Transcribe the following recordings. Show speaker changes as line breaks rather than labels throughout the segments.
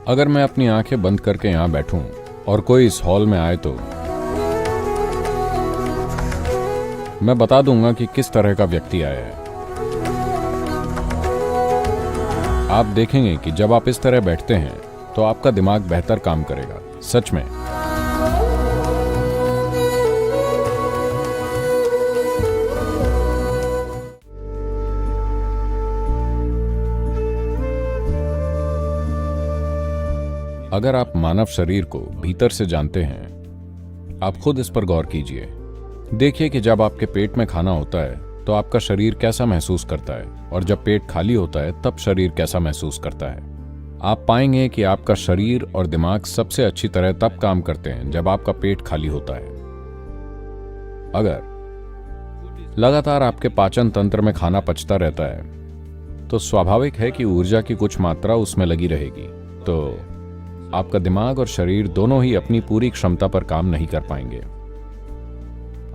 अगर मैं अपनी आंखें बंद करके यहां बैठूं और कोई इस हॉल में आए तो मैं बता दूंगा कि किस तरह का व्यक्ति आया है। आप देखेंगे कि जब आप इस तरह बैठते हैं तो आपका दिमाग बेहतर काम करेगा, सच में। अगर आप मानव शरीर को भीतर से जानते हैं, आप खुद इस पर गौर कीजिए। देखिए कि जब आपके पेट में खाना होता है तो आपका शरीर कैसा महसूस करता है, और जब पेट खाली होता है तब शरीर कैसा महसूस करता है। आप पाएंगे कि आपका शरीर और दिमाग सबसे अच्छी तरह तब काम करते हैं जब आपका पेट खाली होता है। अगर लगातार आपके पाचन तंत्र में खाना पचता रहता है तो स्वाभाविक है कि ऊर्जा की कुछ मात्रा उसमें लगी रहेगी, तो आपका दिमाग और शरीर दोनों ही अपनी पूरी क्षमता पर काम नहीं कर पाएंगे।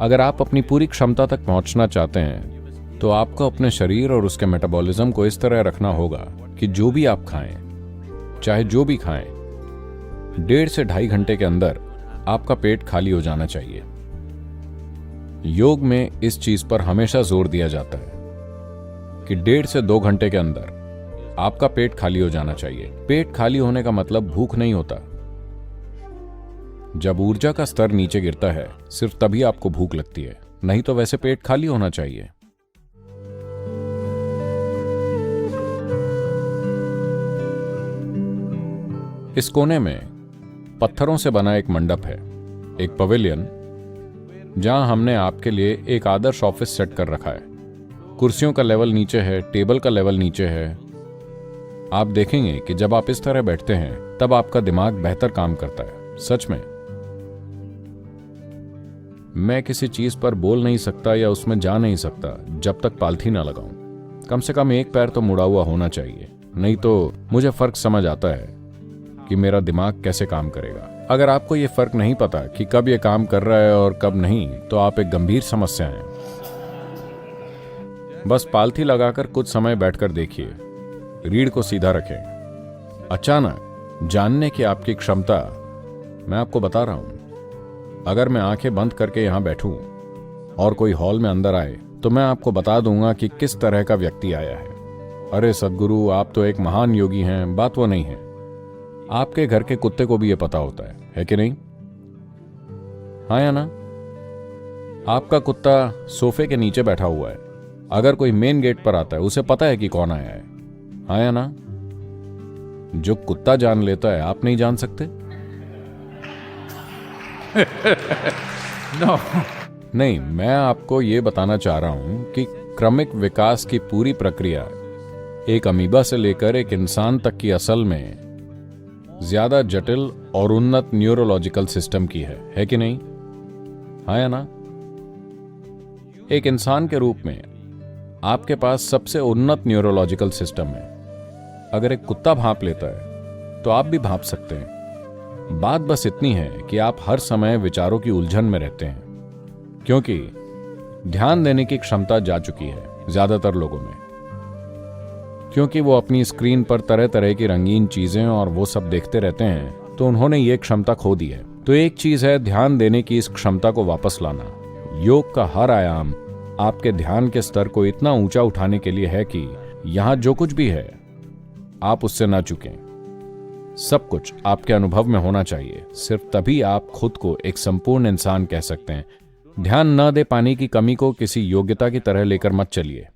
अगर आप अपनी पूरी क्षमता तक पहुंचना चाहते हैं तो आपको अपने शरीर और उसके मेटाबॉलिज्म को इस तरह रखना होगा कि जो भी आप खाएं, चाहे जो भी खाएं, 1.5 से 2.5 घंटे के अंदर आपका पेट खाली हो जाना चाहिए। योग में इस चीज पर हमेशा जोर दिया जाता है कि 1.5 से 2 घंटे के अंदर आपका पेट खाली हो जाना चाहिए। पेट खाली होने का मतलब भूख नहीं होता। जब ऊर्जा का स्तर नीचे गिरता है सिर्फ तभी आपको भूख लगती है, नहीं तो वैसे पेट खाली होना चाहिए। इस कोने में पत्थरों से बना एक मंडप है, एक पवेलियन, जहां हमने आपके लिए एक आदर्श ऑफिस सेट कर रखा है। कुर्सियों का लेवल नीचे है, टेबल का लेवल नीचे है। आप देखेंगे कि जब आप इस तरह बैठते हैं तब आपका दिमाग बेहतर काम करता है, सच में। मैं किसी चीज पर बोल नहीं सकता या उसमें जा नहीं सकता जब तक पालथी ना लगाऊं। कम से कम एक पैर तो मुड़ा हुआ होना चाहिए, नहीं तो मुझे फर्क समझ आता है कि मेरा दिमाग कैसे काम करेगा। अगर आपको यह फर्क नहीं पता कि कब यह काम कर रहा है और कब नहीं, तो आप एक गंभीर समस्या हैं। बस पालथी लगाकर कुछ समय बैठकर देखिए, रीढ़ को सीधा रखें। अचानक जानने की आपकी क्षमता, मैं आपको बता रहा हूं, अगर मैं आंखें बंद करके यहां बैठूं और कोई हॉल में अंदर आए तो मैं आपको बता दूंगा कि किस तरह का व्यक्ति आया है। अरे सद्गुरु, आप तो एक महान योगी हैं। बात वो नहीं है। आपके घर के कुत्ते को भी ये पता होता है कि नहीं? हाँ या ना? आपका कुत्ता सोफे के नीचे बैठा हुआ है। अगर कोई मेन गेट पर आता है उसे पता है कि कौन आया है। हाँ या ना? जो कुत्ता जान लेता है, आप नहीं जान सकते?
No.
नहीं, मैं आपको यह बताना चाह रहा हूं कि क्रमिक विकास की पूरी प्रक्रिया एक अमीबा से लेकर एक इंसान तक की असल में ज्यादा जटिल और उन्नत न्यूरोलॉजिकल सिस्टम की है कि नहीं? हाँ या ना? एक इंसान के रूप में आपके पास सबसे उन्नत न्यूरोलॉजिकल सिस्टम है। अगर एक कुत्ता भांप लेता है तो आप भी भांप सकते हैं। बात बस इतनी है कि आप हर समय विचारों की उलझन में रहते हैं, क्योंकि ध्यान देने की क्षमता जा चुकी है ज्यादातर लोगों में, क्योंकि वो अपनी स्क्रीन पर तरह तरह की रंगीन चीजें और वो सब देखते रहते हैं, तो उन्होंने ये क्षमता खो दी है। तो एक चीज है ध्यान देने की इस क्षमता को वापस लाना। योग का हर आयाम आपके ध्यान के स्तर को इतना ऊंचा उठाने के लिए है कि यहां जो कुछ भी है आप उससे ना चूकें। सब कुछ आपके अनुभव में होना चाहिए। सिर्फ तभी आप खुद को एक संपूर्ण इंसान कह सकते हैं। ध्यान न दे पाने की कमी को किसी योग्यता की तरह लेकर मत चलिए।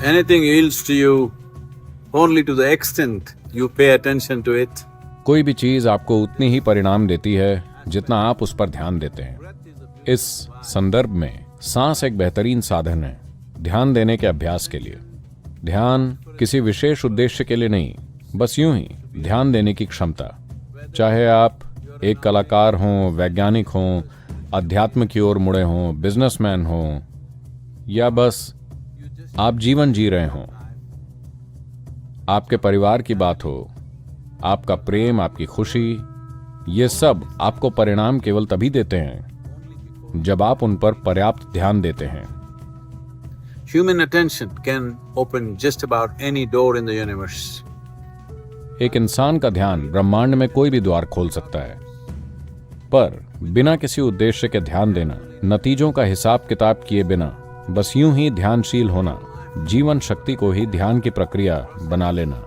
Anything yields to you only to the extent you pay attention to it.
कोई भी चीज आपको उतनी ही परिणाम देती है जितना आप उस पर ध्यान देते हैं। इस संदर्भ में सांस एक बेहतरीन साधन है ध्यान देने के अभ्यास के लिए। ध्यान किसी विशेष उद्देश्य के लिए नहीं, बस यूं ही ध्यान देने की क्षमता। चाहे आप एक कलाकार हों, वैज्ञानिक हों, अध्यात्म की ओर मुड़े हों, बिजनेसमैन हों, या बस आप जीवन जी रहे हों, आपके परिवार की बात हो, आपका प्रेम, आपकी खुशी, ये सब आपको परिणाम केवल तभी देते हैं जब आप उन पर पर्याप्त ध्यान देते हैं।
Human attention can open just about any door in the universe.
एक इंसान का ध्यान ब्रह्मांड में कोई भी द्वार खोल सकता है, पर बिना किसी उद्देश्य के ध्यान देना, नतीजों का हिसाब किताब किए बिना बस यूं ही ध्यानशील होना, जीवन शक्ति को ही ध्यान की प्रक्रिया बना लेना।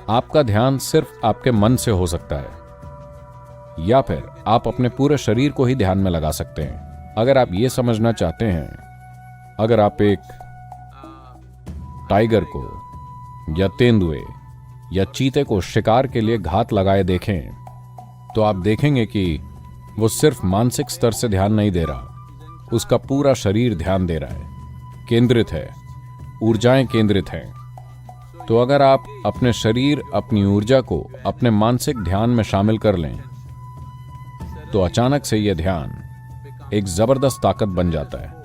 आपका ध्यान सिर्फ आपके मन से हो सकता है, या फिर आप अपने पूरे शरीर को ही ध्यान में लगा सकते हैं। अगर आप ये समझना चाहते हैं, अगर आप एक टाइगर को या तेंदुए या चीते को शिकार के लिए घात लगाए देखें, तो आप देखेंगे कि वो सिर्फ मानसिक स्तर से ध्यान नहीं दे रहा, उसका पूरा शरीर ध्यान दे रहा है, केंद्रित है, ऊर्जाएं केंद्रित हैं। तो अगर आप अपने शरीर, अपनी ऊर्जा को अपने मानसिक ध्यान में शामिल कर लें, तो अचानक से यह ध्यान एक जबरदस्त ताकत बन जाता है,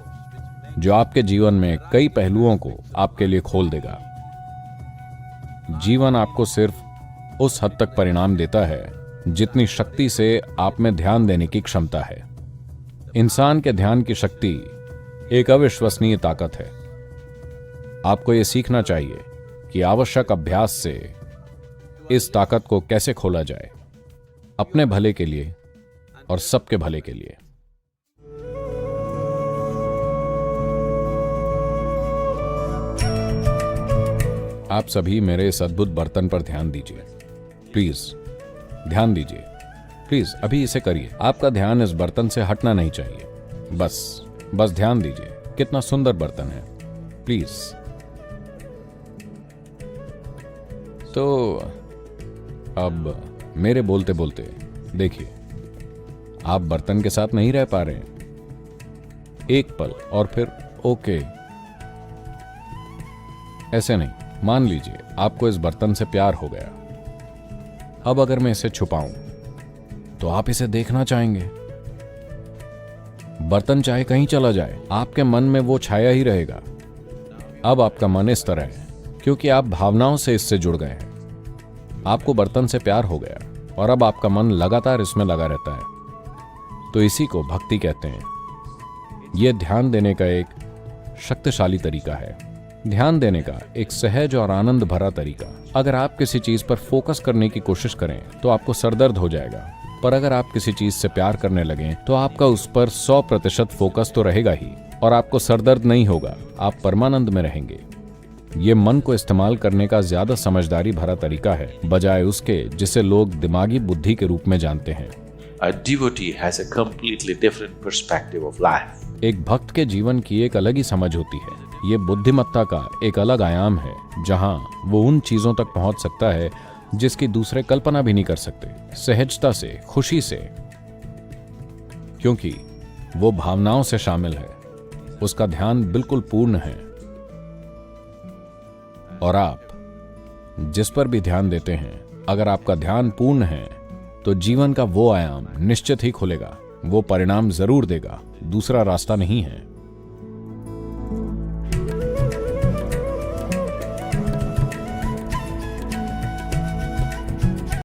जो आपके जीवन में कई पहलुओं को आपके लिए खोल देगा। जीवन आपको सिर्फ उस हद तक परिणाम देता है जितनी शक्ति से आप में ध्यान देने की क्षमता है। इंसान के ध्यान की शक्ति एक अविश्वसनीय ताकत है। आपको यह सीखना चाहिए कि आवश्यक अभ्यास से इस ताकत को कैसे खोला जाए, अपने भले के लिए और सबके भले के लिए। आप सभी मेरे इस अद्भुत बर्तन पर ध्यान दीजिए, प्लीज ध्यान दीजिए, प्लीज अभी इसे करिए। आपका ध्यान इस बर्तन से हटना नहीं चाहिए, बस ध्यान दीजिए। कितना सुंदर बर्तन है, प्लीज। तो अब मेरे बोलते बोलते देखिए, आप बर्तन के साथ नहीं रह पा रहे हैं। एक पल और फिर ओके, ऐसे नहीं। मान लीजिए आपको इस बर्तन से प्यार हो गया। अब अगर मैं इसे छुपाऊं तो आप इसे देखना चाहेंगे। बर्तन चाहे कहीं चला जाए, आपके मन में वो छाया ही रहेगा। अब आपका मन इस तरह है क्योंकि आप भावनाओं से इससे जुड़ गए हैं। आपको बर्तन से प्यार हो गया और अब आपका मन लगातार इसमें लगा रहता है। तो इसी को भक्ति कहते हैं। यह ध्यान देने का एक शक्तिशाली तरीका है, ध्यान देने का एक सहज और आनंद भरा तरीका। अगर आप किसी चीज पर फोकस करने की कोशिश करें तो आपको सरदर्द हो जाएगा, पर अगर आप किसी चीज से प्यार करने लगें तो आपका उस पर 100% फोकस तो रहेगा ही और आपको सरदर्द नहीं होगा, आप परमानंद में रहेंगे। ये मन को इस्तेमाल करने का ज्यादा समझदारी भरा तरीका है, बजाय उसके जिसे लोग दिमागी बुद्धि के रूप में जानते हैं।
A devotee has a completely different perspective of life.
एक भक्त के जीवन की एक अलग ही समझ होती है। ये बुद्धिमत्ता का एक अलग आयाम है, जहां वो उन चीजों तक पहुंच सकता है जिसकी दूसरे कल्पना भी नहीं कर सकते, सहजता से, खुशी से, क्योंकि वो भावनाओं से शामिल है। उसका ध्यान बिल्कुल पूर्ण है। और आप जिस पर भी ध्यान देते हैं, अगर आपका ध्यान पूर्ण है तो जीवन का वो आयाम निश्चित ही खुलेगा, वो परिणाम जरूर देगा, दूसरा रास्ता नहीं है।